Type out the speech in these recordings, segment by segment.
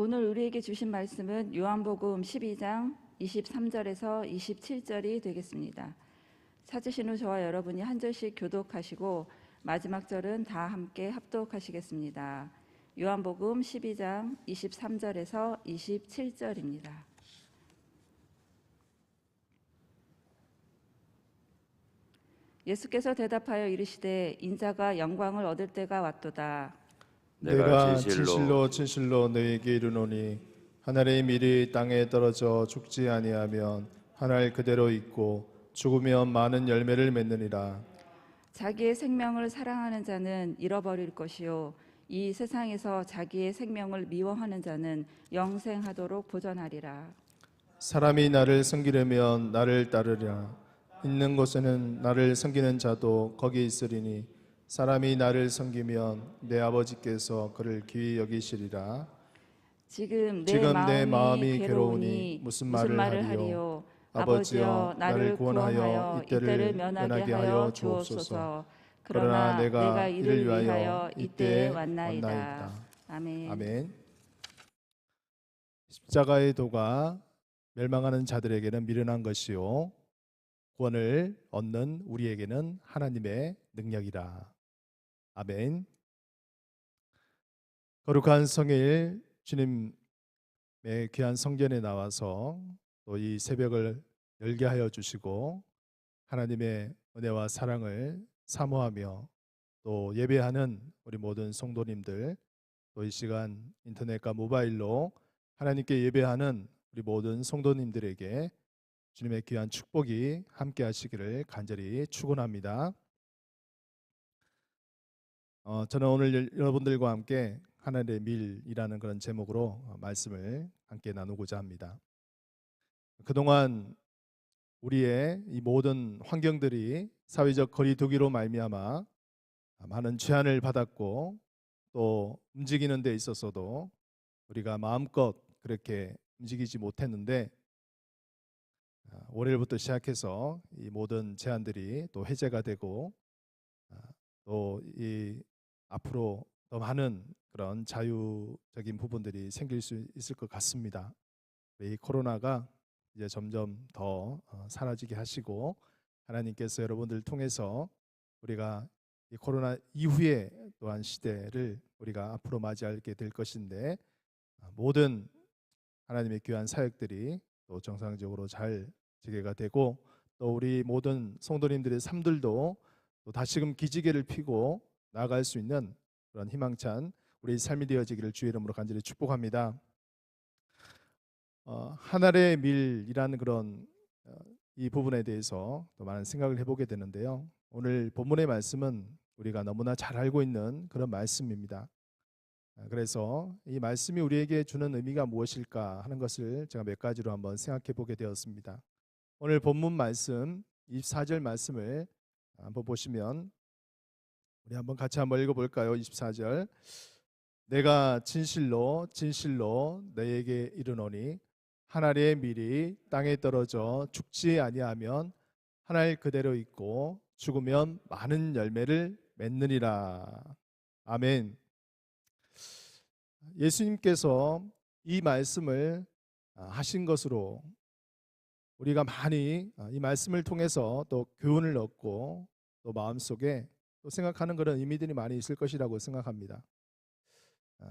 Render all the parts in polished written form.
오늘 우리에게 주신 말씀은 요한복음 12장 23절에서 27절이 되겠습니다. 찾으신 후 저와 여러분이 한 절씩 교독하시고 마지막 절은 다 함께 합독하시겠습니다. 요한복음 12장 23절에서 27절입니다. 예수께서 대답하여 이르시되 인자가 영광을 얻을 때가 왔도다. 내가 진실로 너희에게 이르노니 하늘의 밀이 땅에 떨어져 죽지 아니하면 하늘 그대로 있고 죽으면 많은 열매를 맺느니라. 자기의 생명을 사랑하는 자는 잃어버릴 것이요 이 세상에서 자기의 생명을 미워하는 자는 영생하도록 보전하리라. 사람이 나를 섬기려면 나를 따르리라. 있는 곳에는 나를 섬기는 자도 거기 있으리니 사람이 나를 섬기면 내 아버지께서 그를 귀히 여기시리라. 지금 내 마음이 괴로우니 무슨 말을 하리요. 아버지여 나를 구원하여 이때를 면하게 하여 주옵소서. 그러나 내가 이를 위하여 이때에 왔나이다. 아멘. 아멘. 십자가의 도가 멸망하는 자들에게는 미련한 것이요 구원을 얻는 우리에게는 하나님의 능력이라. 아멘. 거룩한 성일 주님의 귀한 성전에 나와서 또 이 새벽을 열게 하여 주시고 하나님의 은혜와 사랑을 사모하며 또 예배하는 우리 모든 성도님들, 또 이 시간 인터넷과 모바일로 하나님께 예배하는 우리 모든 성도님들에게 주님의 귀한 축복이 함께 하시기를 간절히 축원합니다. 저는 오늘 여러분들과 함께 하늘의 밀이라는 그런 제목으로 말씀을 함께 나누고자 합니다. 그동안 우리의 이 모든 환경들이 사회적 거리두기로 말미암아 많은 제한을 받았고 또 움직이는 데 있어서도 우리가 마음껏 그렇게 움직이지 못했는데 올해부터 시작해서 이 모든 제한들이 또 해제가 되고 또 이 앞으로 더 많은 그런 자유적인 부분들이 생길 수 있을 것 같습니다. 이 코로나가 이제 점점 더 사라지게 하시고 하나님께서 여러분들 통해서 우리가 이 코로나 이후에 또한 시대를 우리가 앞으로 맞이하게 될 것인데 모든 하나님의 귀한 사역들이 또 정상적으로 잘 재개가 되고 또 우리 모든 성도님들의 삶들도 또 다시금 기지개를 펴고 나아갈 수 있는 그런 희망찬 우리 삶이 되어지기를 주의 이름으로 간절히 축복합니다. 하늘의 밀이라는 그런 이 부분에 대해서 또 많은 생각을 해보게 되는데요. 오늘 본문의 말씀은 우리가 너무나 잘 알고 있는 그런 말씀입니다. 그래서 이 말씀이 우리에게 주는 의미가 무엇일까 하는 것을 제가 몇 가지로 한번 생각해 보게 되었습니다. 오늘 본문 말씀 24절 말씀을 한번 보시면 우리 한번 같이 한번 읽어볼까요? 24절 내가 진실로 너에게 이르노니 하늘의 밀이 땅에 떨어져 죽지 아니하면 하늘 그대로 있고 죽으면 많은 열매를 맺느니라. 아멘. 예수님께서 이 말씀을 하신 것으로 우리가 많이 이 말씀을 통해서 또 교훈을 얻고 또 마음속에 또 생각하는 그런 의미들이 많이 있을 것이라고 생각합니다.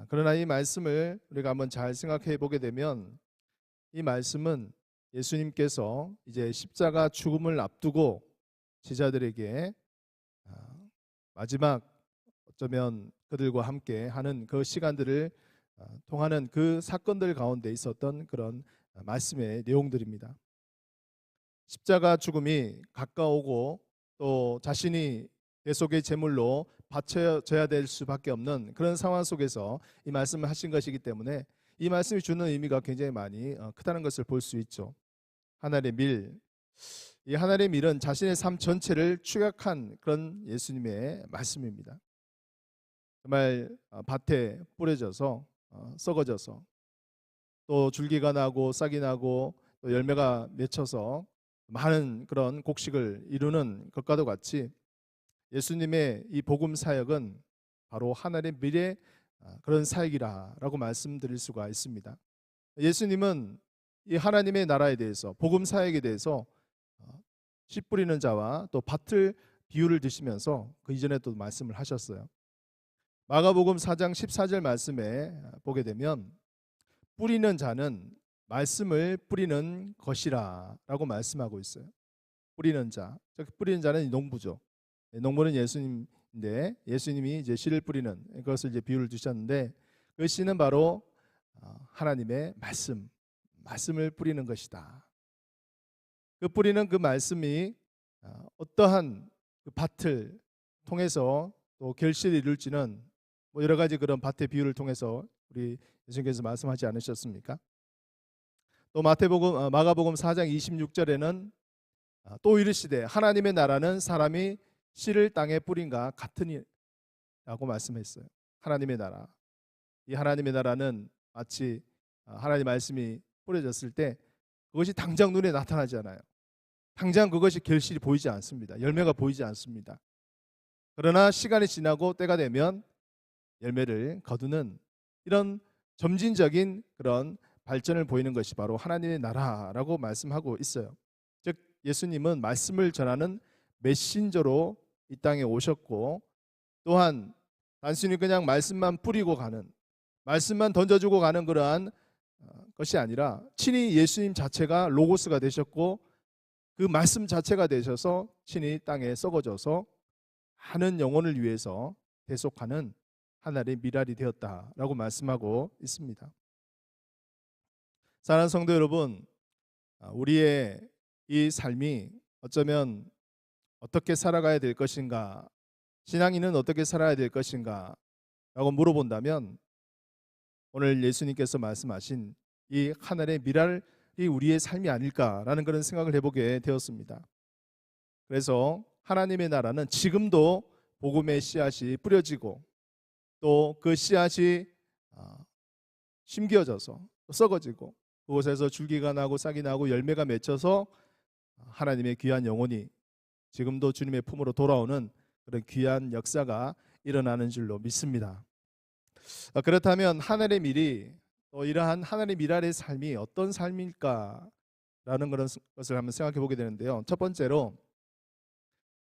그러나 이 말씀을 우리가 한번 잘 생각해 보게 되면 이 말씀은 예수님께서 이제 십자가 죽음을 앞두고 제자들에게 마지막 어쩌면 그들과 함께 하는 그 시간들을 통하는 그 사건들 가운데 있었던 그런 말씀의 내용들입니다. 십자가 죽음이 가까우고 또 자신이 대속의 제물로 바쳐져야 될 수밖에 없는 그런 상황 속에서 이 말씀을 하신 것이기 때문에 이 말씀이 주는 의미가 굉장히 많이 크다는 것을 볼 수 있죠. 하늘의 밀, 이 하늘의 밀은 자신의 삶 전체를 축약한 그런 예수님의 말씀입니다. 정말 밭에 뿌려져서 썩어져서 또 줄기가 나고 싹이 나고 또 열매가 맺혀서 많은 그런 곡식을 이루는 것과도 같이 예수님의 이 복음 사역은 바로 하늘의 밀에 그런 사역이라고 말씀드릴 수가 있습니다. 예수님은 이 하나님의 나라에 대해서, 복음 사역에 대해서 씨 뿌리는 자와 또 밭을 비유를 드시면서 그 이전에 또 말씀을 하셨어요. 마가복음 4장 14절 말씀에 보게 되면 뿌리는 자는 말씀을 뿌리는 것이라라고 말씀하고 있어요. 뿌리는 자, 뿌리는 자는 농부죠. 농부는 예수님인데 예수님이 이제 씨를 뿌리는 그것을 이제 비유를 주셨는데 그 씨는 바로 하나님의 말씀을 뿌리는 것이다. 그 뿌리는 그 말씀이 어떠한 그 밭을 통해서 또 결실을 이룰지는 뭐 여러 가지 그런 밭의 비유를 통해서 우리 예수님께서 말씀하지 않으셨습니까? 또 마가복음 4장 26절에는 또 이르시되 하나님의 나라는 사람이 씨를 땅에 뿌린가 같으니라고 말씀했어요. 하나님의 나라. 이 하나님의 나라는 마치 하나님 말씀이 뿌려졌을 때 그것이 당장 눈에 나타나지 않아요. 당장 그것이 결실이 보이지 않습니다. 열매가 보이지 않습니다. 그러나 시간이 지나고 때가 되면 열매를 거두는 이런 점진적인 그런 발전을 보이는 것이 바로 하나님의 나라라고 말씀하고 있어요. 즉 예수님은 말씀을 전하는 메신저로 이 땅에 오셨고 또한 단순히 그냥 말씀만 뿌리고 가는 말씀만 던져주고 가는 그러한 것이 아니라 친히 예수님 자체가 로고스가 되셨고 그 말씀 자체가 되셔서 친히 땅에 썩어져서 많은 영혼을 위해서 대속하는 하나님의 미랄이 되었다라고 말씀하고 있습니다. 사랑하는 성도 여러분, 우리의 이 삶이 어쩌면 어떻게 살아가야 될 것인가, 신앙인은 어떻게 살아야 될 것인가 라고 물어본다면 오늘 예수님께서 말씀하신 이 하늘의 미랄이 우리의 삶이 아닐까라는 그런 생각을 해보게 되었습니다. 그래서 하나님의 나라는 지금도 복음의 씨앗이 뿌려지고 또 그 씨앗이 심겨져서 썩어지고 그곳에서 줄기가 나고 싹이 나고 열매가 맺혀서 하나님의 귀한 영혼이 지금도 주님의 품으로 돌아오는 그런 귀한 역사가 일어나는 줄로 믿습니다. 그렇다면 하늘의 밀이 또 이러한 하늘의 미랄의 삶이 어떤 삶일까라는 그런 것을 한번 생각해 보게 되는데요. 첫 번째로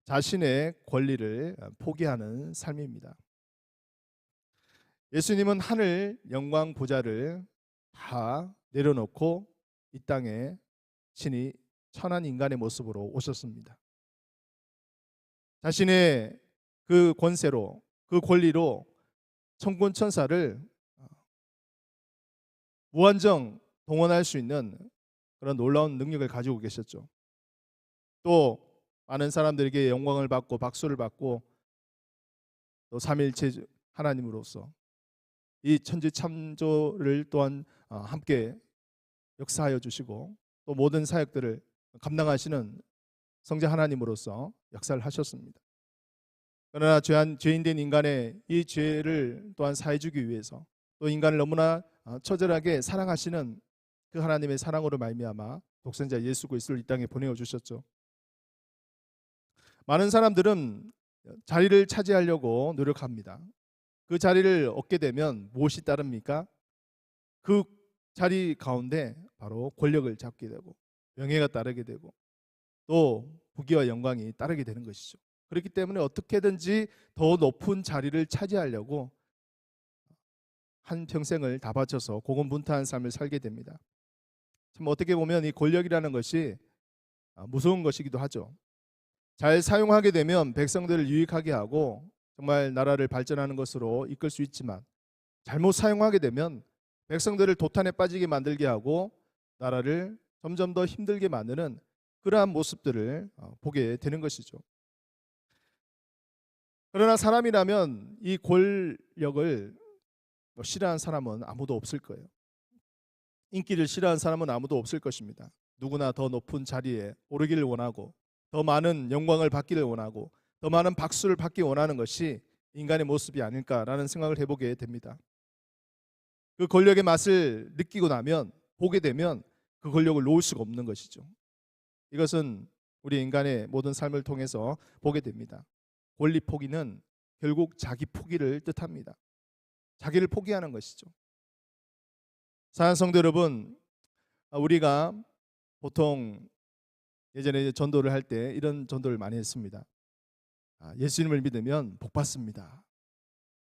자신의 권리를 포기하는 삶입니다. 예수님은 하늘 영광 보좌를 다 내려놓고 이 땅에 친히 천한 인간의 모습으로 오셨습니다. 자신의 그 권세로 그 권리로 천군 천사를 무한정 동원할 수 있는 그런 놀라운 능력을 가지고 계셨죠. 또 많은 사람들에게 영광을 받고 박수를 받고 또 삼위일체 하나님으로서 이 천지창조를 또한 함께 역사하여 주시고 또 모든 사역들을 감당하시는 성자 하나님으로서 역사를 하셨습니다. 그러나 죄인된 인간의 이 죄를 또한 사해주기 위해서 또 인간을 너무나 처절하게 사랑하시는 그 하나님의 사랑으로 말미암아 독생자 예수 그리스도를 이 땅에 보내어 주셨죠. 많은 사람들은 자리를 차지하려고 노력합니다. 그 자리를 얻게 되면 무엇이 따릅니까? 그 자리 가운데 바로 권력을 잡게 되고 명예가 따르게 되고 또 부귀와 영광이 따르게 되는 것이죠. 그렇기 때문에 어떻게든지 더 높은 자리를 차지하려고 한 평생을 다 바쳐서 고군분투한 삶을 살게 됩니다. 참 어떻게 보면 이 권력이라는 것이 무서운 것이기도 하죠. 잘 사용하게 되면 백성들을 유익하게 하고 정말 나라를 발전하는 것으로 이끌 수 있지만 잘못 사용하게 되면 백성들을 도탄에 빠지게 만들게 하고 나라를 점점 더 힘들게 만드는 그러한 모습들을 보게 되는 것이죠. 그러나 사람이라면 이 권력을 싫어하는 사람은 아무도 없을 거예요. 인기를 싫어하는 사람은 아무도 없을 것입니다. 누구나 더 높은 자리에 오르기를 원하고 더 많은 영광을 받기를 원하고 더 많은 박수를 받기 원하는 것이 인간의 모습이 아닐까라는 생각을 해보게 됩니다. 그 권력의 맛을 느끼고 나면 보게 되면 그 권력을 놓을 수가 없는 것이죠. 이것은 우리 인간의 모든 삶을 통해서 보게 됩니다. 권리 포기는 결국 자기 포기를 뜻합니다. 자기를 포기하는 것이죠. 사랑하는 성도 여러분, 우리가 보통 예전에 전도를 할 때 이런 전도를 많이 했습니다. 예수님을 믿으면 복 받습니다.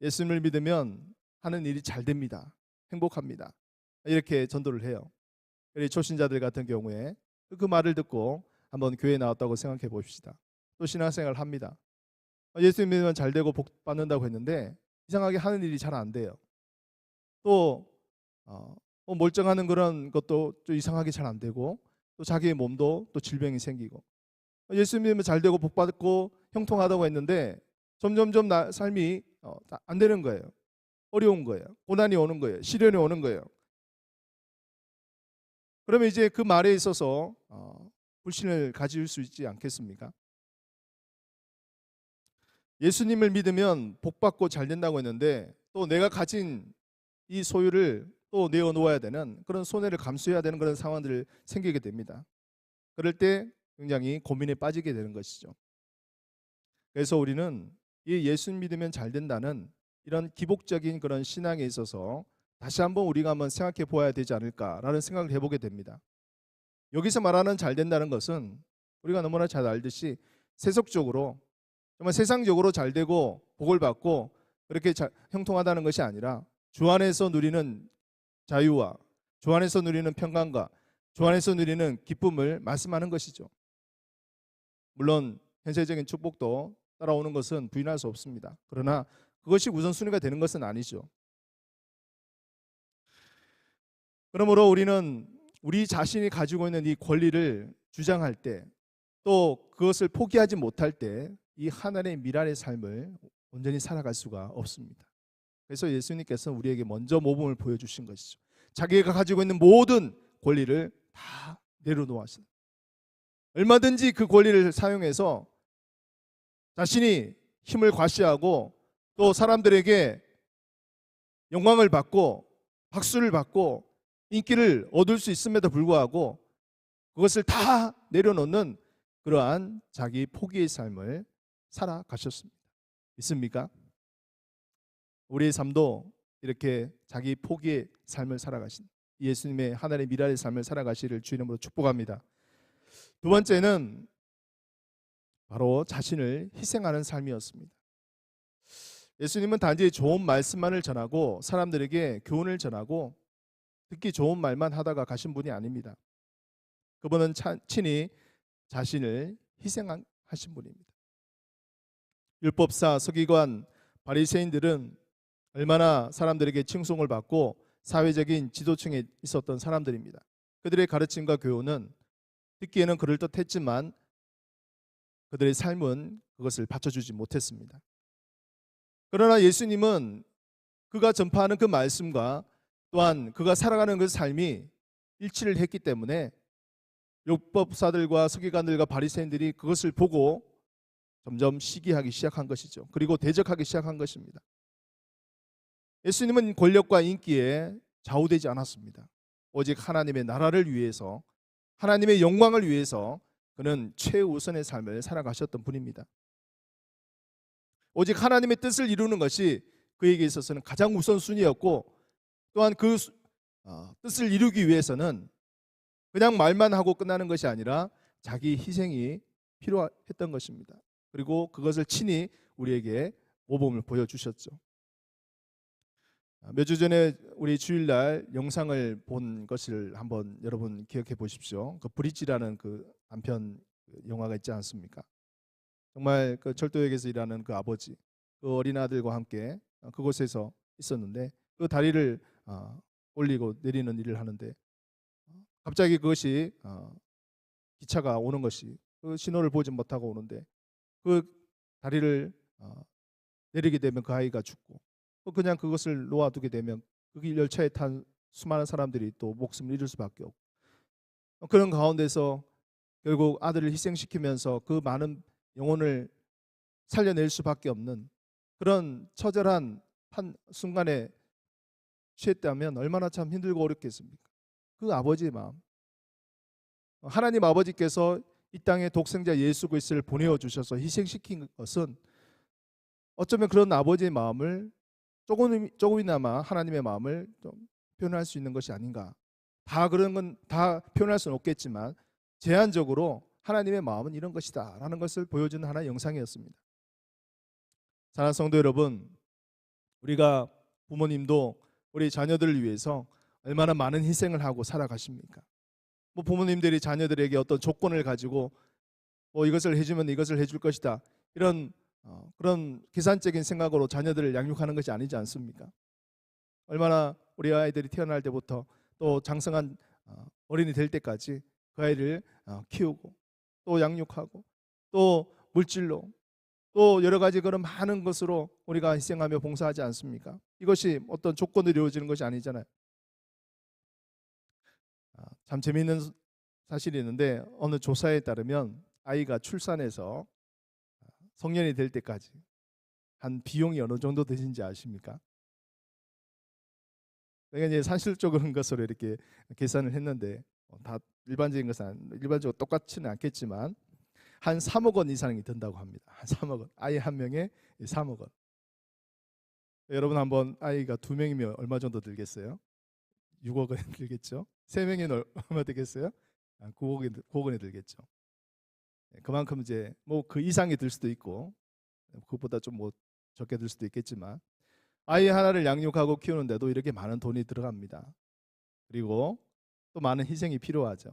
예수님을 믿으면 하는 일이 잘 됩니다. 행복합니다. 이렇게 전도를 해요. 우리 초신자들 같은 경우에 그 말을 듣고 한번 교회에 나왔다고 생각해 봅시다. 또 신앙생활을 합니다. 예수님 믿으면 잘 되고 복 받는다고 했는데 이상하게 하는 일이 잘 안 돼요. 또 멀쩡하는 그런 것도 좀 이상하게 잘 안 되고, 또 자기의 몸도 또 질병이 생기고, 예수 믿으면 잘 되고 복 받고 형통하다고 했는데 점점점 삶이 안 되는 거예요. 어려운 거예요. 고난이 오는 거예요. 시련이 오는 거예요. 그러면 이제 그 말에 있어서 불신을 가질 수 있지 않겠습니까? 예수님을 믿으면 복 받고 잘 된다고 했는데 또 내가 가진 이 소유를 또 내어놓아야 되는 그런 손해를 감수해야 되는 그런 상황들이 생기게 됩니다. 그럴 때 굉장히 고민에 빠지게 되는 것이죠. 그래서 우리는 이 예수 믿으면 잘 된다는 이런 기복적인 그런 신앙에 있어서 다시 한번 우리가 한번 생각해 보아야 되지 않을까라는 생각을 해보게 됩니다. 여기서 말하는 잘 된다는 것은 우리가 너무나 잘 알듯이 세속적으로 정말 세상적으로 잘 되고 복을 받고 그렇게 형통하다는 것이 아니라 주 안에서 누리는 자유와 주 안에서 누리는 평강과 주 안에서 누리는 기쁨을 말씀하는 것이죠. 물론 현세적인 축복도 따라오는 것은 부인할 수 없습니다. 그러나 그것이 우선순위가 되는 것은 아니죠. 그러므로 우리는 우리 자신이 가지고 있는 이 권리를 주장할 때, 또 그것을 포기하지 못할 때 이 하나님의 미랄의 삶을 온전히 살아갈 수가 없습니다. 그래서 예수님께서는 우리에게 먼저 모범을 보여주신 것이죠. 자기가 가지고 있는 모든 권리를 다 내려놓았어요. 얼마든지 그 권리를 사용해서 자신이 힘을 과시하고 또 사람들에게 영광을 받고 박수를 받고 인기를 얻을 수 있음에도 불구하고 그것을 다 내려놓는 그러한 자기 포기의 삶을 살아가셨습니다. 믿습니까? 우리의 삶도 이렇게 자기 포기의 삶을 살아가신 예수님의 하나님의 미랄의 삶을 살아가시를 주 이름으로 축복합니다. 두 번째는 바로 자신을 희생하는 삶이었습니다. 예수님은 단지 좋은 말씀만을 전하고 사람들에게 교훈을 전하고 듣기 좋은 말만 하다가 가신 분이 아닙니다. 그분은 친히 자신을 희생하신 분입니다. 율법사, 서기관, 바리새인들은 얼마나 사람들에게 칭송을 받고 사회적인 지도층에 있었던 사람들입니다. 그들의 가르침과 교훈은 듣기에는 그럴듯했지만 그들의 삶은 그것을 받쳐주지 못했습니다. 그러나 예수님은 그가 전파하는 그 말씀과 또한 그가 살아가는 그 삶이 일치를 했기 때문에 율법사들과 서기관들과 바리새인들이 그것을 보고 점점 시기하기 시작한 것이죠. 그리고 대적하기 시작한 것입니다. 예수님은 권력과 인기에 좌우되지 않았습니다. 오직 하나님의 나라를 위해서, 하나님의 영광을 위해서 그는 최우선의 삶을 살아가셨던 분입니다. 오직 하나님의 뜻을 이루는 것이 그에게 있어서는 가장 우선순위였고, 또한 그 뜻을 이루기 위해서는 그냥 말만 하고 끝나는 것이 아니라 자기 희생이 필요했던 것입니다. 그리고 그것을 친히 우리에게 모범을 보여주셨죠. 몇 주 전에 우리 주일날 영상을 본 것을 한번 여러분 기억해 보십시오. 그 브릿지라는 그 단편 영화가 있지 않습니까? 정말 그 철도역에서 일하는 그 아버지, 그 어린 아들과 함께 그곳에서 있었는데 그 다리를 올리고 내리는 일을 하는데 갑자기 그것이 기차가 오는 것이 그 신호를 보지 못하고 오는데 그 다리를 내리게 되면 그 아이가 죽고 그냥 그것을 놓아두게 되면 그 열차에 탄 수많은 사람들이 또 목숨을 잃을 수밖에 없고, 그런 가운데서 결국 아들을 희생시키면서 그 많은 영혼을 살려낼 수밖에 없는 그런 처절한 순간에 취했다면 얼마나 참 힘들고 어렵겠습니까? 그 아버지의 마음, 하나님 아버지께서 이 땅에 독생자 예수 그리스도를 보내어 주셔서 희생시킨 것은 어쩌면 그런 아버지의 마음을 조금이나마 하나님의 마음을 좀 표현할 수 있는 것이 아닌가. 다 그런 건 다 표현할 수는 없겠지만 제한적으로 하나님의 마음은 이런 것이다 라는 것을 보여주는 하나의 영상이었습니다. 사랑하는 성도 여러분, 우리가 부모님도 우리 자녀들을 위해서 얼마나 많은 희생을 하고 살아가십니까? 뭐 부모님들이 자녀들에게 어떤 조건을 가지고 뭐 이것을 해주면 이것을 해줄 것이다, 이런 그런 계산적인 생각으로 자녀들을 양육하는 것이 아니지 않습니까? 얼마나 우리 아이들이 태어날 때부터 또 장성한 어린이 될 때까지 그 아이를 키우고 또 양육하고 또 물질로 또 여러 가지 그런 많은 것으로 우리가 희생하며 봉사하지 않습니까? 이것이 어떤 조건으로 이루어지는 것이 아니잖아요. 참 재미있는 사실이 있는데 어느 조사에 따르면 아이가 출산해서 성년이 될 때까지 한 비용이 어느 정도 되신지 아십니까? 내가 이제 산술적인 것으로 이렇게 계산을 했는데 다 일반적인 것은 일반적으로 똑같지는 않겠지만 한 3억 원 이상이 든다고 합니다. 한 3억 원. 아이 한 명에 3억 원. 여러분 한번 아이가 2명이면 얼마 정도 들겠어요? 6억 원이 들겠죠. 3명이면 얼마 되겠어요? 9억 원이 들겠죠. 그만큼 이제 뭐 그 이상이 들 수도 있고 그것보다 좀 뭐 적게 들 수도 있겠지만 아이 하나를 양육하고 키우는데도 이렇게 많은 돈이 들어갑니다. 그리고 또 많은 희생이 필요하죠.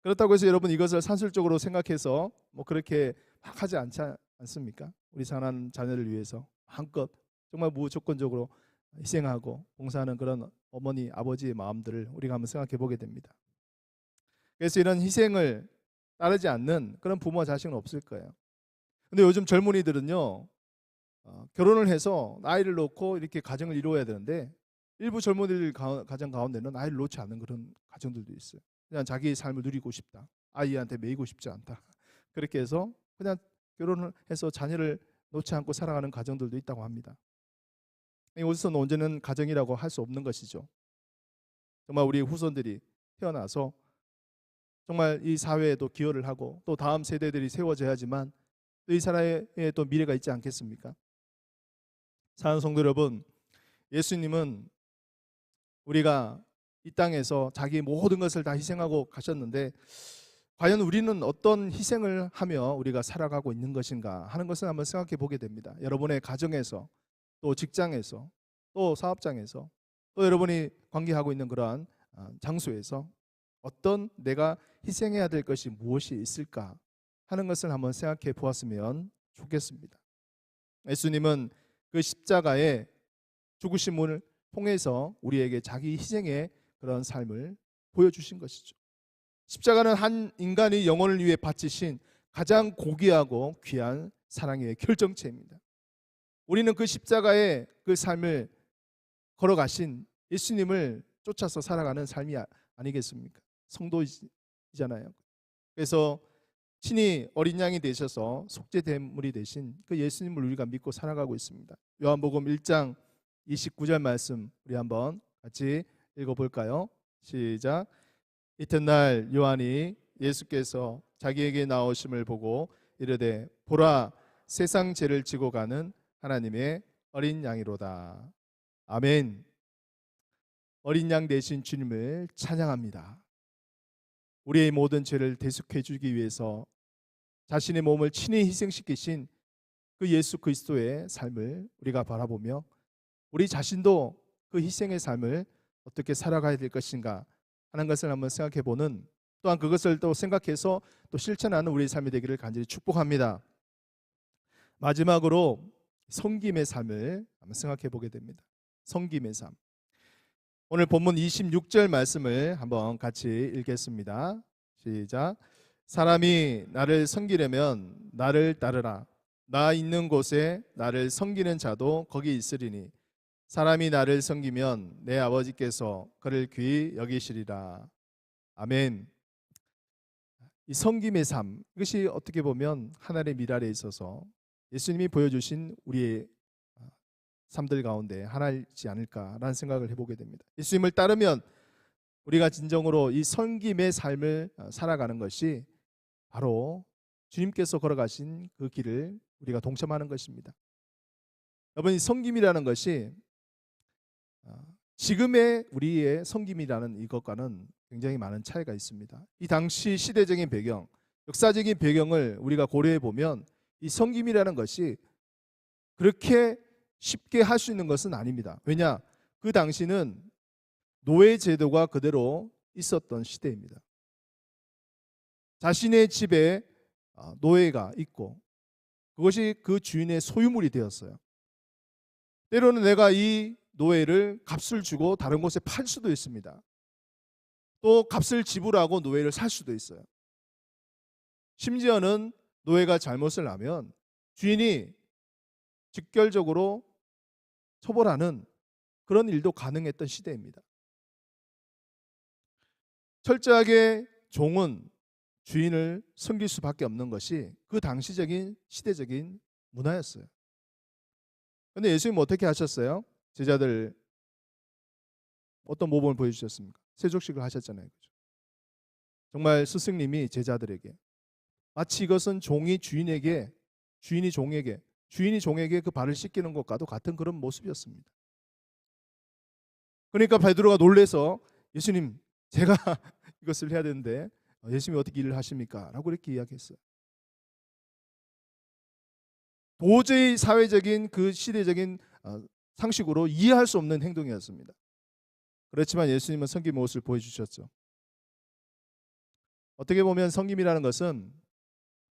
그렇다고 해서 여러분 이것을 산술적으로 생각해서 뭐 그렇게 막 하지 않습니까? 우리 사랑하는 자녀를 위해서 한껏 정말 무조건적으로 희생하고 봉사하는 그런 어머니 아버지의 마음들을 우리가 한번 생각해 보게 됩니다. 그래서 이런 희생을 따르지 않는 그런 부모와 자식은 없을 거예요. 근데 요즘 젊은이들은요, 결혼을 해서 아이를 놓고 이렇게 가정을 이루어야 되는데 일부 젊은이들 가정 가운데는 아이를 놓지 않는 그런 가정들도 있어요. 그냥 자기의 삶을 누리고 싶다, 아이한테 매이고 싶지 않다, 그렇게 해서 그냥 결혼을 해서 자녀를 놓지 않고 살아가는 가정들도 있다고 합니다. 이것은 언제는 가정이라고 할 수 없는 것이죠. 정말 우리 후손들이 태어나서 정말 이 사회에도 기여를 하고 또 다음 세대들이 세워져야지만 또 이 사회에 또 미래가 있지 않겠습니까? 사랑하는 성도 여러분, 예수님은 우리가 이 땅에서 자기 모든 것을 다 희생하고 가셨는데 과연 우리는 어떤 희생을 하며 우리가 살아가고 있는 것인가 하는 것을 한번 생각해 보게 됩니다. 여러분의 가정에서 또 직장에서 또 사업장에서 또 여러분이 관계하고 있는 그러한 장소에서 어떤 내가 희생해야 될 것이 무엇이 있을까 하는 것을 한번 생각해 보았으면 좋겠습니다. 예수님은 그 십자가의 죽으심을 통해서 우리에게 자기 희생의 그런 삶을 보여주신 것이죠. 십자가는 한 인간이 영혼을 위해 바치신 가장 고귀하고 귀한 사랑의 결정체입니다. 우리는 그 십자가의 그 삶을 걸어가신 예수님을 쫓아서 살아가는 삶이 아니겠습니까? 성도이잖아요. 그래서 친히 어린 양이 되셔서 속죄제물이 되신 그 예수님을 우리가 믿고 살아가고 있습니다. 요한복음 1장 29절 말씀 우리 한번 같이 읽어볼까요? 시작. 이튿날 요한이 예수께서 자기에게 나오심을 보고 이르되 보라, 세상 죄를 지고 가는 하나님의 어린 양이로다. 아멘. 어린 양 되신 주님을 찬양합니다. 우리의 모든 죄를 대속해 주기 위해서 자신의 몸을 친히 희생시키신 그 예수 그리스도의 삶을 우리가 바라보며 우리 자신도 그 희생의 삶을 어떻게 살아가야 될 것인가 하는 것을 한번 생각해 보는, 또한 그것을 또 생각해서 또 실천하는 우리의 삶이 되기를 간절히 축복합니다. 마지막으로 섬김의 삶을 한번 생각해 보게 됩니다. 섬김의 삶. 오늘 본문 26절 말씀을 한번 같이 읽겠습니다. 시작. 사람이 나를 섬기려면 나를 따르라. 나 있는 곳에 나를 섬기는 자도 거기 있으리니 사람이 나를 섬기면 내 아버지께서 그를 귀히 여기시리라. 아멘. 이 섬김의 삶, 이것이 어떻게 보면 하나님의 미랄에 있어서 예수님이 보여주신 우리의 삶들 가운데 하나이지 않을까라는 생각을 해보게 됩니다. 예수님을 따르면 우리가 진정으로 이 섬김의 삶을 살아가는 것이 바로 주님께서 걸어가신 그 길을 우리가 동참하는 것입니다. 여러분, 이 섬김이라는 것이 지금의 우리의 섬김이라는 이것과는 굉장히 많은 차이가 있습니다. 이 당시 시대적인 배경, 역사적인 배경을 우리가 고려해 보면 이 섬김이라는 것이 그렇게 쉽게 할 수 있는 것은 아닙니다. 왜냐? 그 당시는 노예 제도가 그대로 있었던 시대입니다. 자신의 집에 노예가 있고 그것이 그 주인의 소유물이 되었어요. 때로는 내가 이 노예를 값을 주고 다른 곳에 팔 수도 있습니다. 또 값을 지불하고 노예를 살 수도 있어요. 심지어는 노예가 잘못을 하면 주인이 직결적으로 처벌하는 그런 일도 가능했던 시대입니다. 철저하게 종은 주인을 섬길 수밖에 없는 것이 그 당시적인 시대적인 문화였어요. 그런데 예수님 어떻게 하셨어요? 제자들 어떤 모범을 보여주셨습니까? 세족식을 하셨잖아요. 그죠? 정말 스승님이 제자들에게 마치 이것은 종이 주인에게, 주인이 종에게, 주인이 종에게 그 발을 씻기는 것과도 같은 그런 모습이었습니다. 그러니까 베드로가 놀래서 예수님, 제가 이것을 해야 되는데 예수님이 어떻게 일을 하십니까? 라고 이렇게 이야기했어요. 도저히 사회적인 그 시대적인 상식으로 이해할 수 없는 행동이었습니다. 그렇지만 예수님은 섬김의 모습을 보여주셨죠. 어떻게 보면 섬김이라는 것은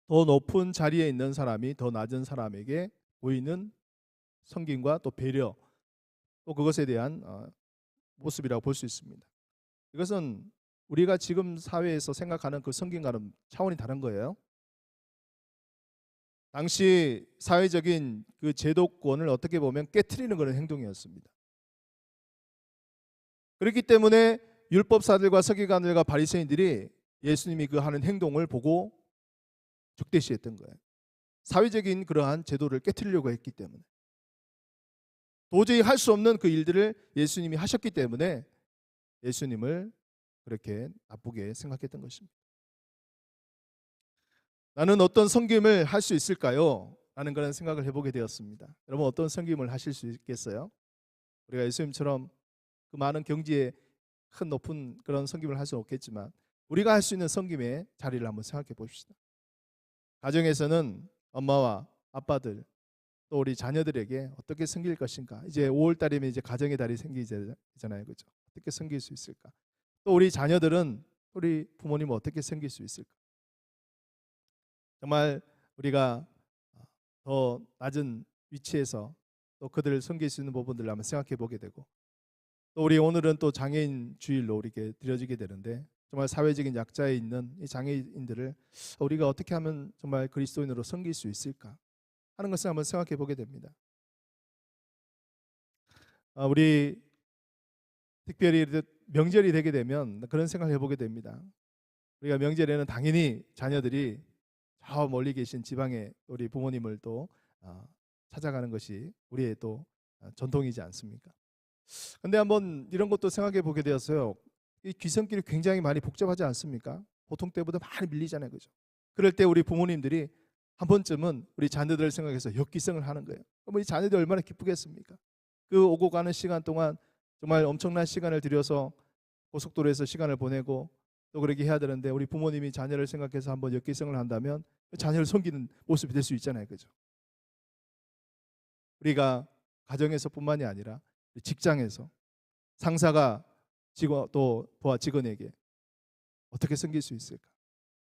더 높은 자리에 있는 사람이 더 낮은 사람에게 보이는 섬김과 또 배려, 또 그것에 대한 모습이라고 볼 수 있습니다. 이것은 우리가 지금 사회에서 생각하는 그 섬김과는 차원이 다른 거예요. 당시 사회적인 그 제도권을 어떻게 보면 깨트리는 그런 행동이었습니다. 그렇기 때문에 율법사들과 서기관들과 바리새인들이 예수님이 그 하는 행동을 보고 적대시했던 거예요. 사회적인 그러한 제도를 깨트리려고 했기 때문에, 도저히 할 수 없는 그 일들을 예수님이 하셨기 때문에 예수님을 그렇게 나쁘게 생각했던 것입니다. 나는 어떤 섬김을 할 수 있을까요? 라는 그런 생각을 해보게 되었습니다. 여러분, 어떤 섬김을 하실 수 있겠어요? 우리가 예수님처럼 그 많은 경지에 큰 높은 그런 섬김을 할 수는 없겠지만 우리가 할 수 있는 섬김의 자리를 한번 생각해 봅시다. 가정에서는 엄마와 아빠들 또 우리 자녀들에게 어떻게 섬길 것인가. 이제 5월 달이면 이제 가정의 달이 생기잖아요, 그렇죠? 어떻게 섬길 수 있을까? 또 우리 자녀들은 우리 부모님을 어떻게 섬길 수 있을까? 정말 우리가 더 낮은 위치에서 또 그들을 섬길 수 있는 부분들을 한번 생각해 보게 되고, 또 우리 오늘은 또 장애인 주일로 이렇게 드려지게 되는데 정말 사회적인 약자에 있는 이 장애인들을 우리가 어떻게 하면 정말 그리스도인으로 섬길 수 있을까 하는 것을 한번 생각해 보게 됩니다. 우리 특별히 명절이 되게 되면 그런 생각을 해보게 됩니다. 우리가 명절에는 당연히 자녀들이 저 멀리 계신 지방에 우리 부모님을 또 찾아가는 것이 우리의 또 전통이지 않습니까? 근데 한번 이런 것도 생각해 보게 되었어요. 이 귀성길이 굉장히 많이 복잡하지 않습니까? 보통 때보다 많이 밀리잖아요, 그죠? 그럴 때 우리 부모님들이 한 번쯤은 우리 자녀들을 생각해서 역귀성을 하는 거예요. 그럼 이 자녀들이 얼마나 기쁘겠습니까? 그 오고 가는 시간 동안 정말 엄청난 시간을 들여서 고속도로에서 시간을 보내고 또 그렇게 해야 되는데 우리 부모님이 자녀를 생각해서 한번 역귀성을 한다면 자녀를 섬기는 모습이 될 수 있잖아요, 그죠? 우리가 가정에서뿐만이 아니라 직장에서 상사가 직원 또 부하 직원에게 어떻게 섬길 수 있을까?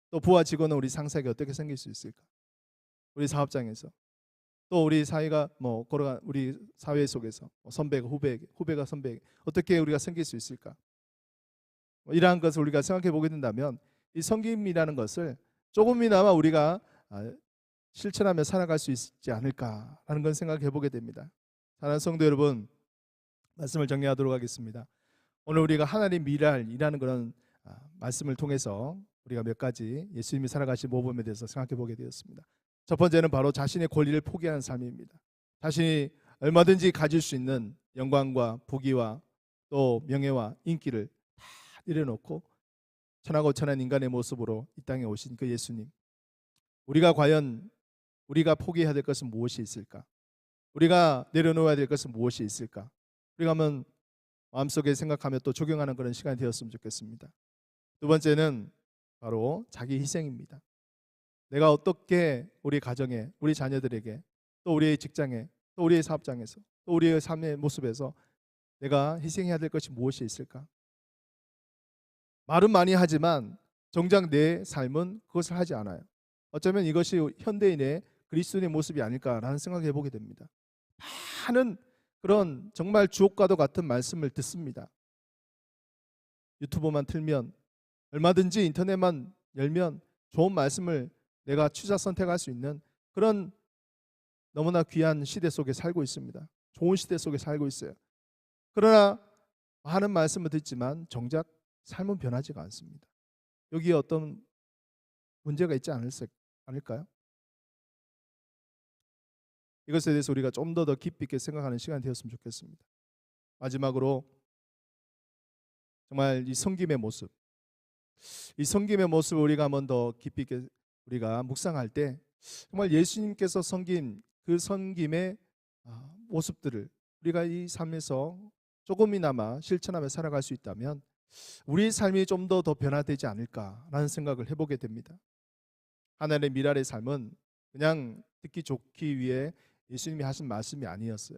또 부하 직원은 우리 상사에게 어떻게 섬길 수 있을까? 우리 사업장에서 또 우리 사회가 걸어가 우리 사회 속에서 선배가 후배에게, 후배가 선배에게 어떻게 우리가 섬길 수 있을까? 이러한 것을 우리가 생각해 보게 된다면 이 섬김이라는 것을 조금이나마 우리가 실천하며 살아갈 수 있지 않을까라는 건 생각해 보게 됩니다. 사랑하는 성도 여러분, 말씀을 정리하도록 하겠습니다. 오늘 우리가 하나님 미랄이라는 그런 말씀을 통해서 우리가 몇 가지 예수님이 살아가신 모범에 대해서 생각해 보게 되었습니다. 첫 번째는 바로 자신의 권리를 포기하는 삶입니다. 자신이 얼마든지 가질 수 있는 영광과 부귀와 또 명예와 인기를 다 내려놓고 천하고 천한 인간의 모습으로 이 땅에 오신 그 예수님, 우리가 과연 우리가 포기해야 될 것은 무엇이 있을까? 우리가 내려놓아야 될 것은 무엇이 있을까? 우리가 한번 마음속에 생각하며 또 적용하는 그런 시간이 되었으면 좋겠습니다. 두 번째는 바로 자기 희생입니다. 내가 어떻게 우리 가정에, 우리 자녀들에게, 또 우리의 직장에, 또 우리의 사업장에서, 또 우리의 삶의 모습에서 내가 희생해야 될 것이 무엇이 있을까? 말은 많이 하지만 정작 내 삶은 그것을 하지 않아요. 어쩌면 이것이 현대인의 그리스도인의 모습이 아닐까라는 생각을 해보게 됩니다. 많은 그런 정말 주옥과도 같은 말씀을 듣습니다. 유튜브만 틀면, 얼마든지 인터넷만 열면 좋은 말씀을 내가 취사 선택할 수 있는 그런 너무나 귀한 시대 속에 살고 있습니다. 좋은 시대 속에 살고 있어요. 그러나 많은 말씀을 듣지만 정작 삶은 변하지가 않습니다. 여기에 어떤 문제가 있지 않을까요? 이것에 대해서 우리가 좀 더 깊이 있게 생각하는 시간이 되었으면 좋겠습니다. 마지막으로 정말 이 섬김의 모습, 이 섬김의 모습을 우리가 한번 더 깊이 있게 우리가 묵상할 때 정말 예수님께서 섬긴 그 섬김의 모습들을 우리가 이 삶에서 조금이나마 실천하며 살아갈 수 있다면 우리의 삶이 좀 더 변화되지 않을까라는 생각을 해보게 됩니다. 하나님의 미랄의 삶은 그냥 듣기 좋기 위해 예수님이 하신 말씀이 아니었어요.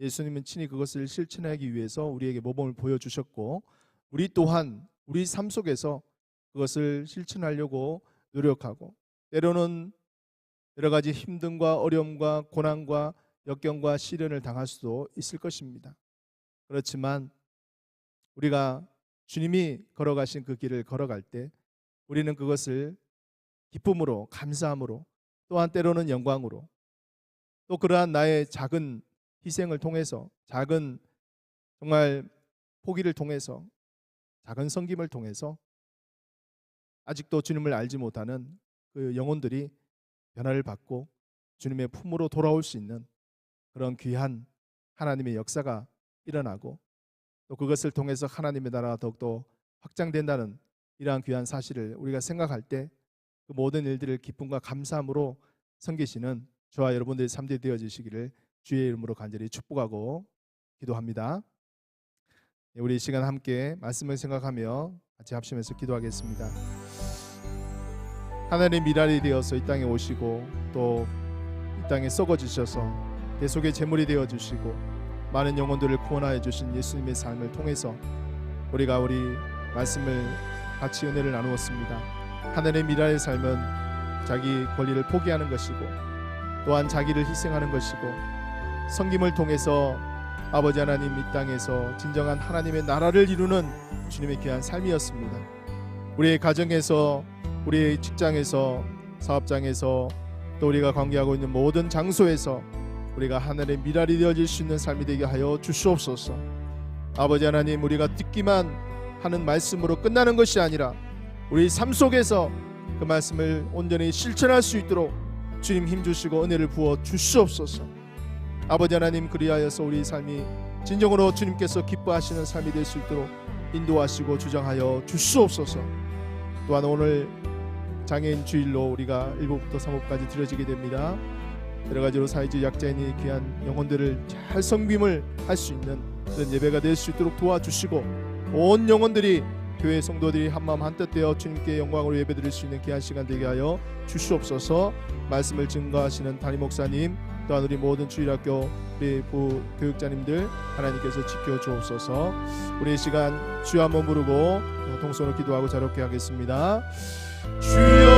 예수님은 친히 그것을 실천하기 위해서 우리에게 모범을 보여주셨고 우리 또한 우리 삶 속에서 그것을 실천하려고 노력하고 때로는 여러 가지 힘듦과 어려움과 고난과 역경과 시련을 당할 수도 있을 것입니다. 그렇지만 우리가 주님이 걸어가신 그 길을 걸어갈 때 우리는 그것을 기쁨으로, 감사함으로, 또한 때로는 영광으로, 또 그러한 나의 작은 희생을 통해서, 작은 정말 포기를 통해서, 작은 섬김을 통해서 아직도 주님을 알지 못하는 그 영혼들이 변화를 받고 주님의 품으로 돌아올 수 있는 그런 귀한 하나님의 역사가 일어나고 또 그것을 통해서 하나님의 나라가 더욱더 확장된다는 이러한 귀한 사실을 우리가 생각할 때 그 모든 일들을 기쁨과 감사함으로 섬기시는 저와 여러분들의 삶이 되어지시기를 주의 이름으로 간절히 축복하고 기도합니다. 우리 이 시간 함께 말씀을 생각하며 같이 합심해서 기도하겠습니다. 하나님의 미랄이 되어서 이 땅에 오시고 또 이 땅에 썩어지셔서 대속의 제물이 되어주시고 많은 영혼들을 구원하여 주신 예수님의 삶을 통해서 우리가 우리 말씀을 같이 은혜를 나누었습니다. 하나님의 미랄의 삶은 자기 권리를 포기하는 것이고 또한 자기를 희생하는 것이고 섬김을 통해서 아버지 하나님 이 땅에서 진정한 하나님의 나라를 이루는 주님의 귀한 삶이었습니다. 우리의 가정에서, 우리의 직장에서, 사업장에서, 또 우리가 관계하고 있는 모든 장소에서 우리가 하나님의 미랄이 되어질 수 있는 삶이 되게 하여 주시옵소서. 아버지 하나님, 우리가 듣기만 하는 말씀으로 끝나는 것이 아니라 우리 삶 속에서 그 말씀을 온전히 실천할 수 있도록 주님 힘주시고 은혜를 부어 주시옵소서. 아버지 하나님, 그리하여서 우리 삶이 진정으로 주님께서 기뻐하시는 삶이 될 수 있도록 인도하시고 주장하여 주시옵소서. 또한 오늘 장애인 주일로 우리가 1부부터 3부까지 드려지게 됩니다. 여러 가지로 사회적 약자인이 귀한 영혼들을 잘 섬김을 할 수 있는 그런 예배가 될 수 있도록 도와주시고 온 영혼들이 교회 성도들이 한마음 한뜻 되어 주님께 영광으로 예배드릴 수 있는 귀한 시간 되게 하여 주시옵소서. 말씀을 증거하시는 담임 목사님 또한 우리 모든 주일학교 우리 부교육자님들 하나님께서 지켜주옵소서. 우리의 시간 주여 한번 부르고 동성으로 기도하고 자유롭게 하겠습니다. 주여